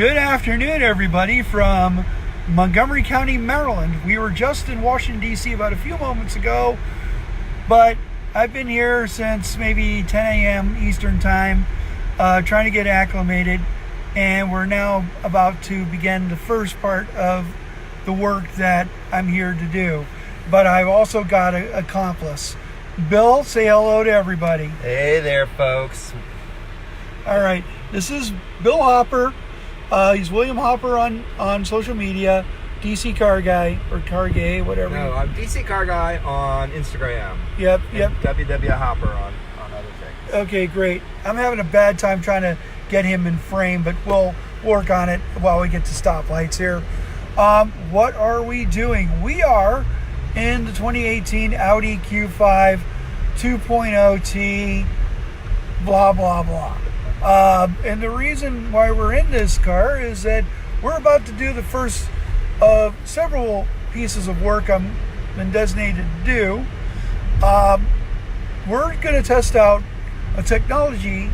Good afternoon, everybody, from Montgomery County, Maryland. We were just in Washington, D.C. about a few moments ago, but I've been here since maybe 10 a.m. Eastern Time, trying to get acclimated, and we're now about to begin the first part of the work that I'm here to do. But I've also got an accomplice. Bill, say hello to everybody. Hey there, folks. All right, this is Bill Hopper. He's William Hopper on social media, DC Car Guy, or Car Gay, whatever. No, I'm DC Car Guy on Instagram. Yep. WW Hopper on other things. Okay, great. I'm having a bad time trying to get him in frame, but we'll work on it while we get to stoplights here. What are we doing? We are in the 2018 Audi Q5 2.0T, blah, blah, blah. And the reason why we're in this car is that we're about to do the first of several pieces of work I'm been designated to do. We're going to test out a technology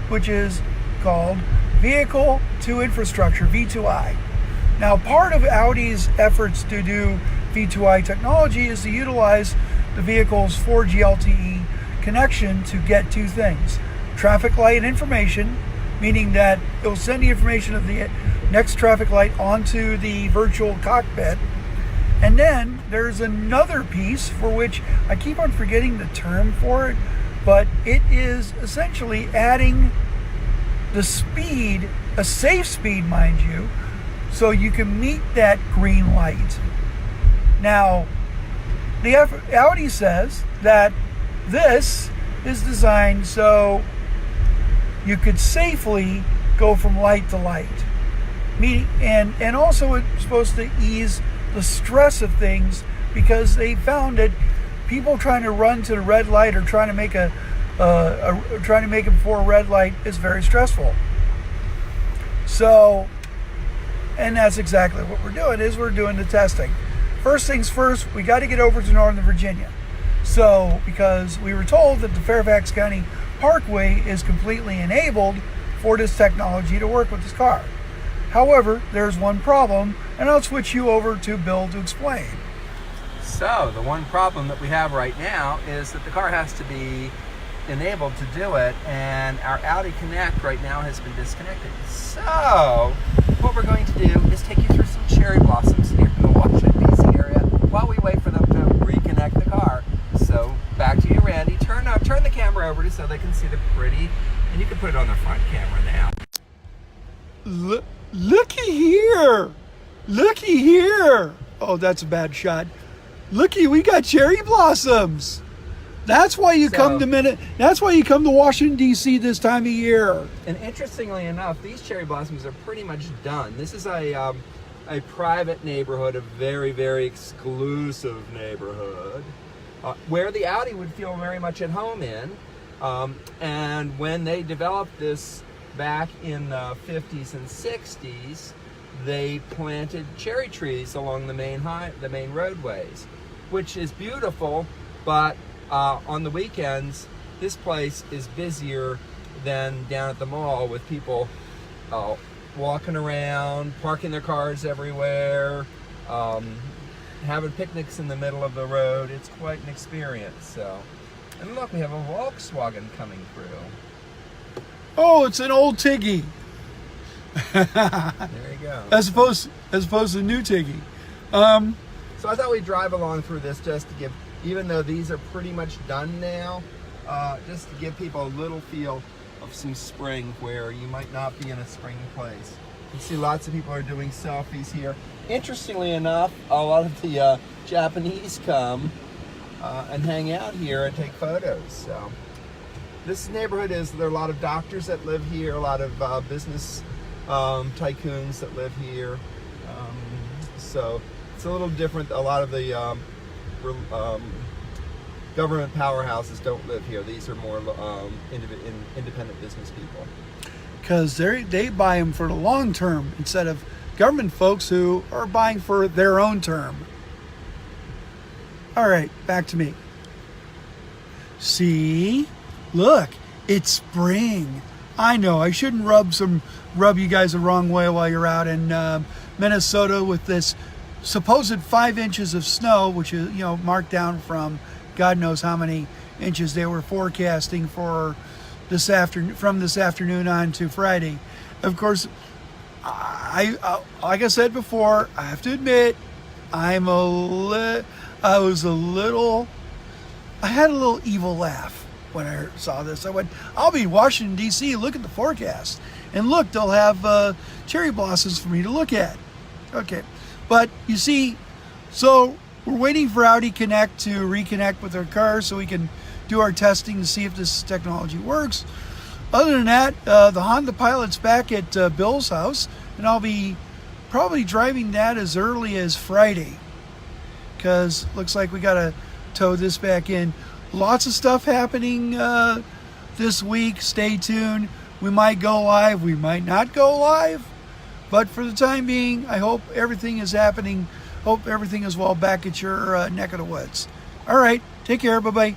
which is called Vehicle to Infrastructure, V2I. Now, part of Audi's efforts to do V2I technology is to utilize the vehicle's 4G LTE connection to get two things: traffic light information, meaning that it will send the information of the next traffic light onto the virtual cockpit. And then there's another piece for which I keep on forgetting the term for it, but it is essentially adding the speed, a safe speed, mind you, so you can meet that green light. Now, Audi says that this is designed so you could safely go from light to light. And also it's supposed to ease the stress of things, because they found that people trying to run to the red light or trying to make it before a red light is very stressful. So, and that's exactly what we're doing, is we're doing the testing. First things first, we got to get over to Northern Virginia. So, because we were told that the Fairfax County Parkway is completely enabled for this technology to work with this car. However, there's one problem, and I'll switch you over to Bill to explain. So, the one problem that we have right now is that the car has to be enabled to do it, and our Audi Connect right now has been disconnected. So, what we're going to do is take you through some cherry blossoms here in the Washington, D.C. area while we wait for them to reconnect the car. So, back to you, Randy. Turn the camera over so they can see the pretty, and you can put it on the front camera now. Looky here! Looky here! Oh, that's a bad shot. Looky, we got cherry blossoms. That's why you come to Washington, D.C. this time of year. And interestingly enough, these cherry blossoms are pretty much done. This is a private neighborhood, a very, very exclusive neighborhood, where the Audi would feel very much at home in. And when they developed this back in the 50s and 60s, they planted cherry trees along the main roadways, which is beautiful, but on the weekends, this place is busier than down at the mall, with people walking around, parking their cars everywhere, having picnics in the middle of the road. It's quite an experience. So, and look, we have a Volkswagen coming through. Oh, it's an old Tiggy. There you go. As opposed to new Tiggy. So I thought we'd drive along through this just to give, even though these are pretty much done now, just to give people a little feel of some spring where you might not be in a spring place. You see lots of people are doing selfies here. Interestingly enough, a lot of the Japanese come and hang out here and take photos. So this neighborhood there are a lot of doctors that live here, a lot of business tycoons that live here. So it's a little different. A lot of the government powerhouses don't live here. These are more independent business people. Because they buy them for the long term instead of government folks who are buying for their own term. All right, back to me. See? Look, it's spring. I know I shouldn't rub some rub you guys the wrong way while you're out in Minnesota with this supposed 5 inches of snow, which is, you know, marked down from God knows how many inches they were forecasting for this afternoon on to Friday. Of course, I like I said before, I have to admit, I had a little evil laugh when I saw this. I went, I'll be in Washington, D.C., look at the forecast. And look, they'll have cherry blossoms for me to look at. Okay. But you see, so we're waiting for Audi Connect to reconnect with our car so we can do our testing to see if this technology works. Other than that, the Honda Pilot's back at Bill's house, and I'll be probably driving that as early as Friday, because looks like we got to tow this back in. Lots of stuff happening this week. Stay tuned. We might go live. We might not go live. But for the time being, I hope everything is happening. Hope everything is well back at your neck of the woods. All right. Take care. Bye-bye.